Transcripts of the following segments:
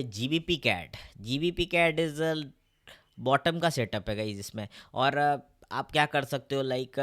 GBP cat is bottom का setup है guys इसमें। और आप क्या कर सकते हो, लाइक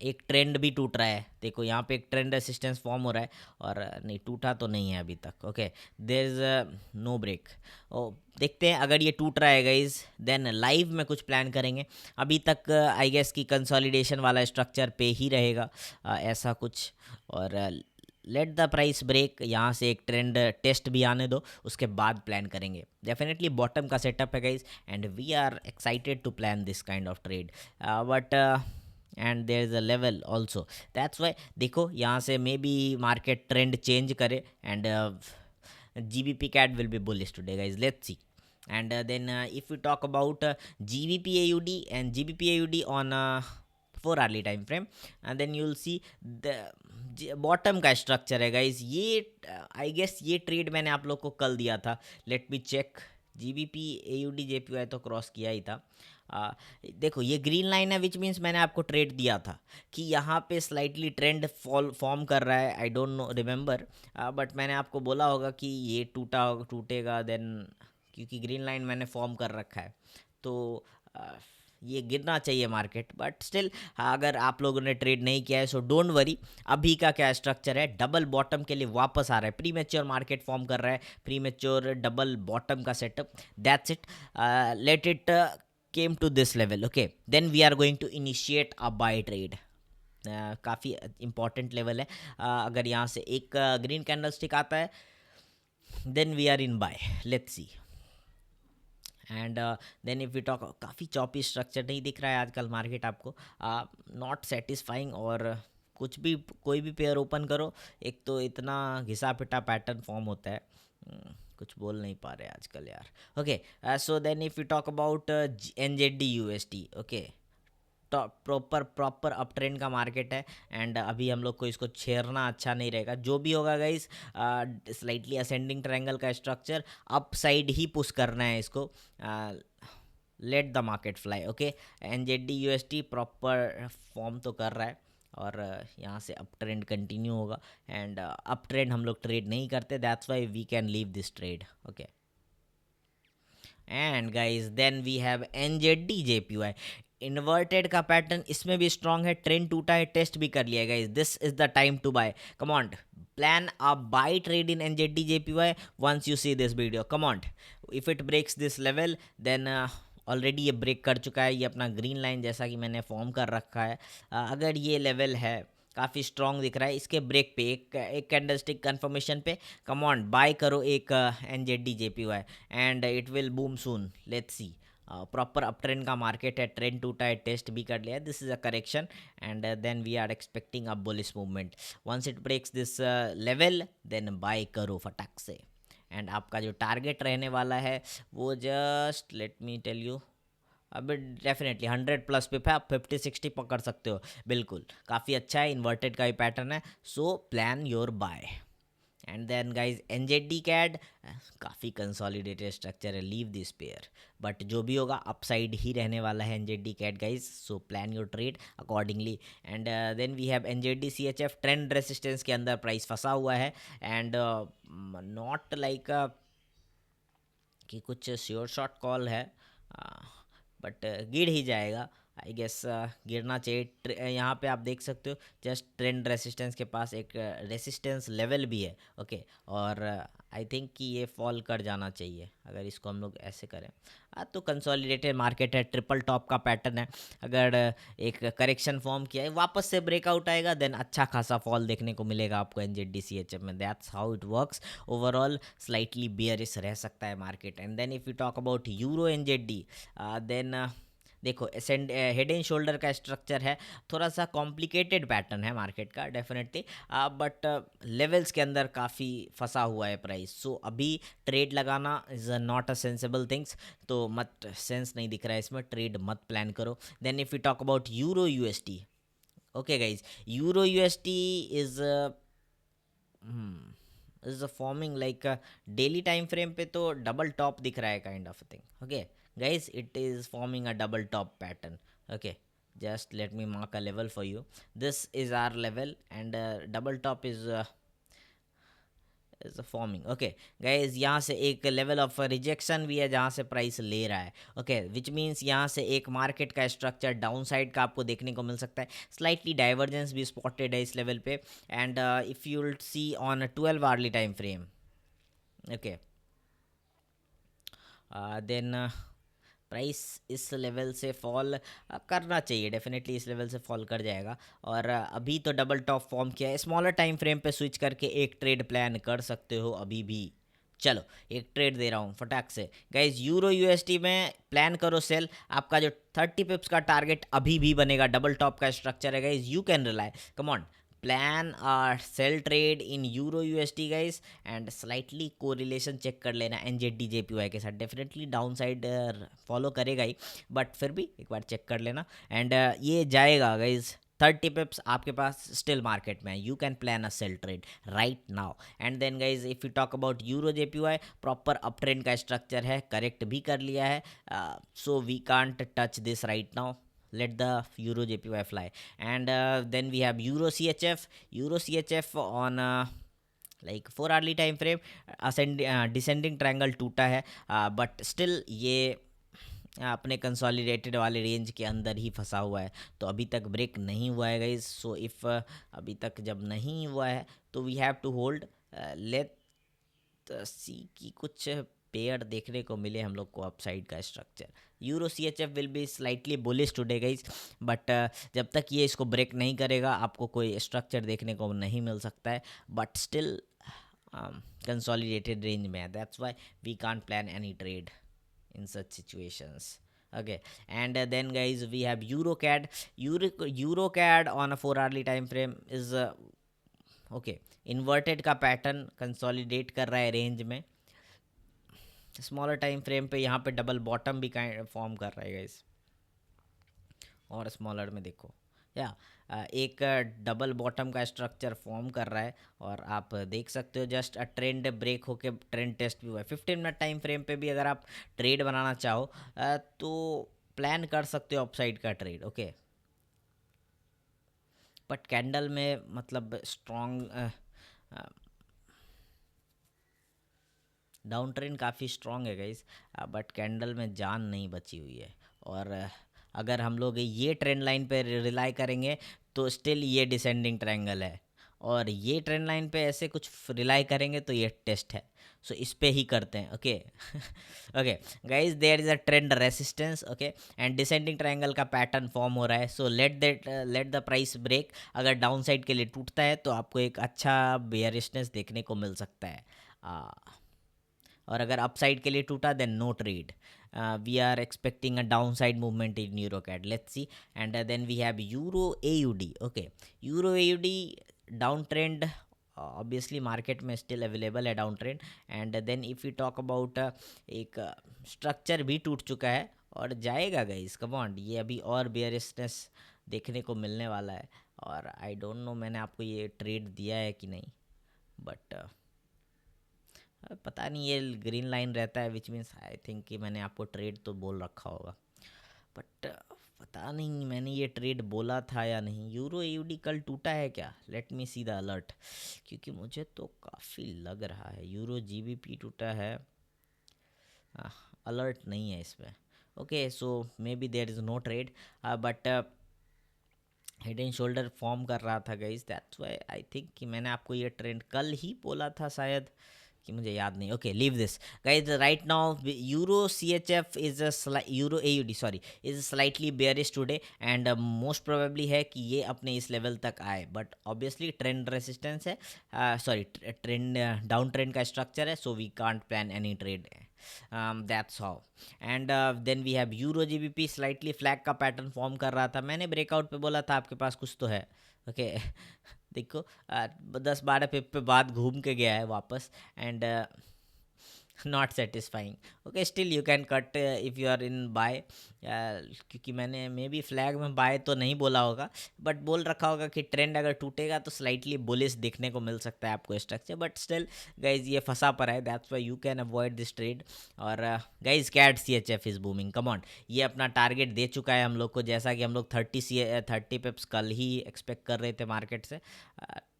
एक ट्रेंड भी टूट रहा है, देखो यहाँ पे एक ट्रेंड रेसिस्टेंस फॉर्म हो रहा है। और नहीं, टूटा तो नहीं है अभी तक। Okay, there is no break. ओ, देखते हैं अगर ये टूट रहा है गाइज, देन लाइव में कुछ प्लान करेंगे। अभी तक आई गेस की कंसोलिडेशन वाला स्ट्रक्चर पे ही रहेगा, ऐसा कुछ। और लेट द प्राइस ब्रेक, यहाँ से एक ट्रेंड टेस्ट भी आने दो, उसके बाद प्लान करेंगे। डेफिनेटली बॉटम का सेटअप है guys, and we are excited to plan this kind of trade. But and there is a level also, that's why देखो यहाँ से maybe market trend change करे, and GBP CAD will be bullish today guys, let's see. And then if we talk about GBP AUD and GBP AUD on 4 hourly time frame, and then you'll see the bottom का structure है guys. ये I guess ये trade मैंने आप लोग को कल दिया था, let me check. GBP AUD JPY तो क्रॉस किया ही था। देखो ये ग्रीन लाइन है, विच मीन्स मैंने आपको ट्रेड दिया था कि यहाँ पे स्लाइटली ट्रेंड फॉर्म कर रहा है। I don't know remember, but मैंने आपको बोला होगा कि ये टूटेगा देन, क्योंकि ग्रीन लाइन मैंने फॉर्म कर रखा है। तो ये गिरना चाहिए मार्केट, बट स्टिल अगर आप लोगों ने ट्रेड नहीं किया है सो डोंट वरी। अभी का क्या स्ट्रक्चर है, डबल बॉटम के लिए वापस आ रहा है, प्री मेच्योर मार्केट फॉर्म कर रहा है, प्री मेच्योर डबल बॉटम का setup, that's it. Let it came to this level, okay, then we are going to initiate a buy trade. काफ़ी इंपॉर्टेंट लेवल है। अगर यहाँ से एक ग्रीन कैंडल स्टिक आता है, then we are in buy, let's see. And then if we talk, काफ़ी choppy structure नहीं दिख रहा है आजकल मार्केट आपको, नॉट सेटिस्फाइंग। और कुछ भी कोई भी पेयर ओपन करो, एक तो इतना घिसा पिटा पैटर्न फॉर्म होता है, कुछ बोल नहीं पा रहे आजकल यार। Okay, so then if you talk about NZD USD, okay, proper proper uptrend का मार्केट है, एंड अभी हम लोग को इसको छेड़ना अच्छा नहीं रहेगा। जो भी होगा गाइस, स्लाइटली असेंडिंग ट्रायंगल का स्ट्रक्चर, अप साइड ही पुश करना है इसको। Let the market fly, okay. NZD USD proper form तो कर रहा है, और यहाँ से अप ट्रेंड कंटिन्यू होगा, एंड अप ट्रेंड हम लोग ट्रेड नहीं करते, that's why we can leave this trade, okay. And guys then we have NZD JPY, inverted का पैटर्न इसमें भी स्ट्रांग है, ट्रेंड टूटा है, टेस्ट भी कर लिया guys, this is the time to buy, come on, plan a buy trade in NZD JPY once you see this video, come on. If it breaks this level, then already ये break कर चुका है, ये अपना green line जैसा कि मैंने form कर रखा है। अगर ये लेवल है काफ़ी स्ट्रॉन्ग दिख रहा है, इसके ब्रेक पे एक कैंडलस्टिक कंफर्मेशन पे, कम ऑन बाय करो एक NZD JPY, and it will boom soon, let's see. Proper uptrend का मार्केट है, ट्रेंड टूटा है, टेस्ट भी कर लिया है, this is a correction, and then we are expecting a bullish movement. Once it breaks this level, then buy करो फटाक से। एंड आपका जो टारगेट रहने वाला है वो just let me tell you, अब डेफिनेटली 100+ पे आप 50-60 पकड़ सकते हो, बिल्कुल काफ़ी अच्छा है, इन्वर्टेड का ही पैटर्न है, so plan your buy. And then guys NZD CAD, काफ़ी कंसोलिडेटेड स्ट्रक्चर है, लीव दिस पेयर, बट जो भी होगा अपसाइड ही रहने वाला है NZD CAD guys, so plan your trade accordingly. And then we have NZD CHF, trend resistance के अंदर प्राइस फंसा हुआ है, एंड नॉट लाइक कि कुछ श्योर शॉट कॉल है, बट गिर ही जाएगा आई गेस, गिरना चाहिए। यहाँ पे आप देख सकते हो जस्ट ट्रेंड रेसिस्टेंस के पास एक रेसिस्टेंस लेवल भी है, ओके। और आई थिंक कि ये फॉल कर जाना चाहिए अगर इसको हम लोग ऐसे करें। तो कंसोलिडेटेड मार्केट है, ट्रिपल टॉप का पैटर्न है, अगर एक करेक्शन फॉर्म किया है, वापस से ब्रेकआउट आएगा, देन अच्छा खासा फॉल देखने को मिलेगा आपको NZD CHF में, that's how it works. Overall slightly bearish रह सकता है market. And then if you talk about euro NZD, देन देखो हेड एंड शोल्डर का स्ट्रक्चर है, थोड़ा सा कॉम्प्लिकेटेड पैटर्न है मार्केट का डेफिनेटली, बट लेवल्स के अंदर काफ़ी फंसा हुआ है प्राइस, सो अभी ट्रेड लगाना is not a sensible things, तो मत, सेंस नहीं दिख रहा है इसमें, ट्रेड मत प्लान करो। Then if you talk about euro USD, okay guys, euro USD is is forming like daily time frame पे तो डबल टॉप दिख रहा है kind of thing, okay guys, it is forming a double top pattern, okay, just let me mark a level for you, this is our level, and double top is is forming. Okay guys, यहाँ से एक level of rejection भी है जहाँ से price ले रहा है। ओके, विच मीन्स यहाँ से एक मार्केट का स्ट्रक्चर डाउन साइड का आपको देखने को मिल सकता है। स्लाइटली डाइवर्जेंस भी स्पॉटेड है इस लेवल पे। And if you will see on 12 hourly time frame, okay, then price इस लेवल से फॉल करना चाहिए, डेफिनेटली इस लेवल से फॉल कर जाएगा। और अभी तो डबल टॉप फॉर्म किया है, स्मॉलर टाइम फ्रेम पे स्विच करके एक ट्रेड प्लान कर सकते हो अभी भी। चलो एक ट्रेड दे रहा हूँ फटाक से गाइज, यूरो यूएसटी में प्लान करो सेल। आपका जो 30 पिप्स का टारगेट अभी भी बनेगा, डबल टॉप का स्ट्रक्चर है guys, you can rely, come on, plan sell trade in euro USD guys. And slightly correlation check कर लेना एनजेडी जेपीवाई के साथ, डेफिनेटली डाउन साइड फॉलो करेगा ही, बट फिर भी एक बार चेक कर लेना। एंड ये जाएगा गाइज, 30 पिप्स आपके पास स्टिल मार्केट में है, you can plan a sell trade right now. And then guys if you talk about euro JPY, proper uptrend का स्ट्रक्चर है, करेक्ट भी कर लिया है, so we can't touch this right now, let the euro jpy fly. And then we have euro chf on like 4 hourly time frame, descending triangle टूटा है, but still ये अपने कंसोलिडेटेड वाले रेंज के अंदर ही फंसा हुआ है, तो अभी तक ब्रेक नहीं हुआ है गाइज। सो इफ़ अभी तक जब नहीं हुआ है तो we have to hold, let see की कुछ पेयर देखने को मिले हम लोग को अपसाइड का structure. Euro C H F will be slightly bullish today guys, but जब तक ये इसको ब्रेक नहीं करेगा आपको कोई स्ट्रक्चर देखने को नहीं मिल सकता है, बट स्टिल कंसोलिडेटेड रेंज में है, that's why we can't plan any trade in such situations. Okay, and then guys we have eurocad on a 4 hourly time frame is okay, inverted का पैटर्न कंसोलिडेट कर रहा है range में, smaller time frame पे यहाँ पे double bottom भी form कर रहा है गाइस। और स्मॉलर में देखो या एक डबल बॉटम का स्ट्रक्चर फॉर्म कर रहा है, और आप देख सकते हो जस्ट ट्रेंड ब्रेक होके ट्रेंड टेस्ट भी हुआ है। 15 मिनट टाइम फ्रेम पे भी अगर आप ट्रेड बनाना चाहो तो प्लान कर सकते हो अपसाइड का ट्रेड। ओके, बट कैंडल में मतलब स्ट्रॉन्ग डाउन ट्रेंड काफ़ी स्ट्रॉन्ग है गाइस, बट कैंडल में जान नहीं बची हुई है। और अगर हम लोग ये ट्रेंड लाइन पे रिलाई करेंगे तो स्टिल ये डिसेंडिंग ट्रायंगल है, और ये ट्रेंड लाइन पे ऐसे कुछ रिलाई करेंगे तो ये टेस्ट है। सो इस पे ही करते हैं। Okay okay guys, there is a trend resistance, okay, and descending triangle का पैटर्न फॉर्म हो रहा है। So let the price break, अगर डाउन साइड के लिए टूटता है तो आपको एक अच्छा बेयरिशनेस देखने को मिल सकता है, और अगर अपसाइड के लिए टूटा then no trade. We are expecting a downside movement in EuroCAD. Let's see. And then we have Euro AUD. Okay, Euro AUD downtrend. Obviously market में still available है downtrend. And then if we talk about एक structure भी टूट चुका है और जाएगा guys, come on, ये अभी और bearishness देखने को मिलने वाला है। और आई डोंट नो मैंने आपको ये ट्रेड दिया है कि नहीं, बट पता नहीं, ये ग्रीन लाइन रहता है, विच मीन्स आई थिंक कि मैंने आपको ट्रेड तो बोल रखा होगा, बट पता नहीं मैंने ये ट्रेड बोला था या नहीं। यूरो यूडी कल टूटा है क्या? Let me see the alert, क्योंकि मुझे तो काफ़ी लग रहा है यूरो जीबीपी टूटा है। अलर्ट नहीं है इसमें। Okay, so maybe there is no trade, but head and shoulder form कर रहा था guys, that's why I think कि मैंने आपको ये ट्रेंड कल ही बोला था शायद, कि मुझे याद नहीं। Okay, leave this guys, right now euro C H F is euro A U D sorry is slightly bearish today, and most probably है कि ये अपने इस लेवल तक आए, बट ऑब्वियसली ट्रेंड रेसिस्टेंस है, सॉरी ट्रेंड डाउन ट्रेंड का स्ट्रक्चर है, so we can't plan any trade, that's how. And then we have euro GBP, slightly flag का पैटर्न फॉर्म कर रहा था, मैंने ब्रेकआउट पे बोला था आपके पास कुछ तो है। ओके देखो 10-12 पिप पे बाद घूम के गया है वापस, and not satisfying. Okay, still you can cut if you are in buy. क्योंकि मैंने मे बी फ्लैग में बाय तो नहीं बोला होगा, बट बोल रखा होगा कि ट्रेंड अगर टूटेगा तो स्लाइटली बुलिश देखने को मिल सकता है आपको स्ट्रक्चर. बट स्टिल गाइज ये फंसा पड़ा है, that's why you can avoid this trade. और guys CAD CHF is booming, come on. ये अपना टारगेट दे चुका है हम लोग को, जैसा कि हम लोग 30 पिप्स कल ही एक्सपेक्ट कर रहे थे मार्केट से.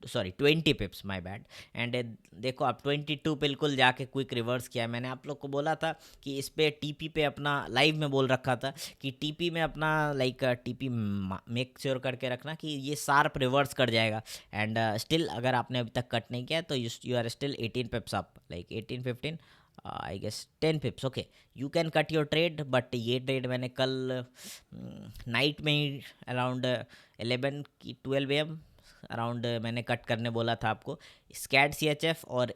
Sorry 20 पिप्स, my bad. एंड देखो आप 22 बिल्कुल जाके क्विक रिवर्स किया है. मैंने आप लोग को बोला था कि इस पे TP पे अपना लाइव में बोल रखा था कि TP में अपना लाइक TP मेक श्योर करके रखना कि ये शार्प रिवर्स कर जाएगा. एंड स्टिल अगर आपने अभी तक कट नहीं किया तो you are still 18 pips up, like 18 15 I guess 10 pips. Okay, you can cut your trade, but ये ट्रेड मैंने कल नाइट में ही अराउंड 11 की 12 AM अराउंड मैंने कट करने बोला था आपको. स्कैड CHF और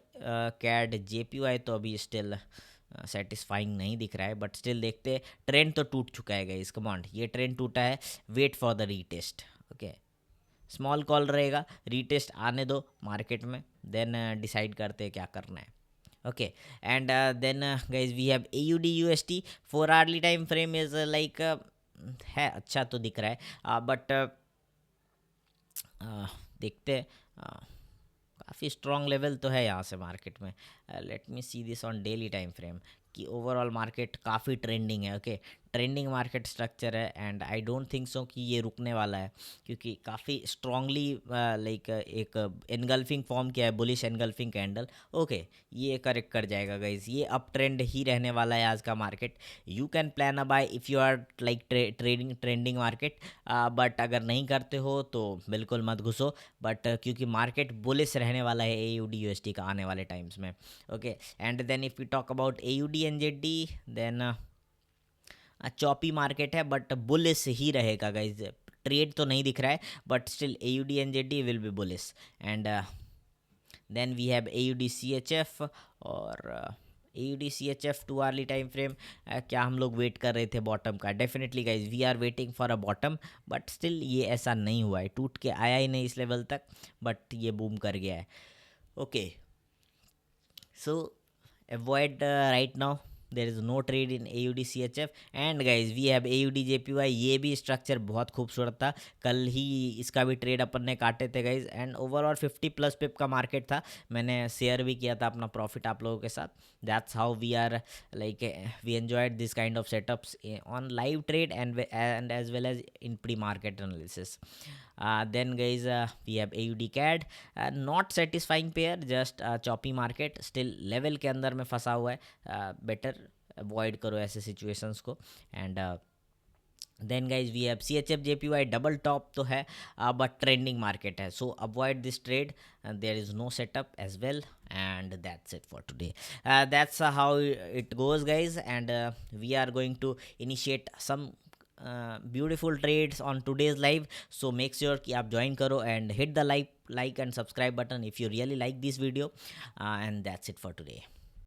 कैड JPY तो अभी स्टिल सेटिस्फाइंग नहीं दिख रहा है, बट स्टिल देखते. ट्रेंड तो टूट चुका है गाइस, कमांड ये ट्रेंड टूटा है. Wait for the retest. Okay, small call रहेगा, रीटेस्ट आने दो मार्केट में, देन डिसाइड करते हैं क्या करना है. Okay, and then guys we have AUD USD. 4 hourly time frame is like है अच्छा तो दिख रहा है, बट देखते हैं. काफ़ी स्ट्रॉन्ग लेवल तो है यहाँ से मार्केट में. Let me see this on daily time frame कि ओवरऑल मार्केट काफ़ी ट्रेंडिंग है. ओके, ट्रेंडिंग मार्केट स्ट्रक्चर है and I don't think so कि ये रुकने वाला है, क्योंकि काफ़ी स्ट्रांगली लाइक एक एनगल्फिंग फॉर्म किया है, बुलिश एनगल्फिंग कैंडल. ओके, ये करेक्ट कर जाएगा गाइज, ये अप ट्रेंड ही रहने वाला है आज का market. You can plan a buy if you are like trending market, but अगर नहीं करते हो तो बिल्कुल मत घुसो. बट क्योंकि मार्केट बुलिश रहने वाला है AUD USD का आने वाले टाइम्स में. Okay, and then if you talk about AUD NZD, then choppy market है बट बुलिश ही रहेगा गाइज. ट्रेड तो नहीं दिख रहा है, but still AUD NZD will be bullish. And then we have AUD CHF और AUD CHF 2 hourly time frame. क्या हम लोग वेट कर रहे थे बॉटम का? Definitely guys we are waiting for a bottom, but still ये ऐसा नहीं हुआ है, टूट के आया ही नहीं इस लेवल तक, बट ये बूम कर गया है. Okay, so avoid right now. There is no trade in AUD CHF. And guys we have AUD JPY. ये भी स्ट्रक्चर बहुत खूबसूरत था, कल ही इसका भी ट्रेड अपन ने काटे थे गाइज. एंड ओवरऑल 50+ पिप का मार्केट था, मैंने शेयर भी किया था अपना प्रॉफिट आप लोगों के साथ. That's how we are like we enjoyed this kind of setups on live trade and as well as in pre market analysis. Then guys we have AUD CAD. Not satisfying pair, just choppy market, still level के अंदर में फंसा हुआ है. Better avoid करो ऐसे situations को. And then guys we have CHF JPY. Double top तो है, बट ट्रेंडिंग मार्केट है, so avoid this trade. There is no setup as well. And that's it for today. That's how it goes guys, and we are going to initiate some beautiful trades on today's live. So make sure कि आप join करो and hit the like and subscribe button if you really like this video. And that's it for today.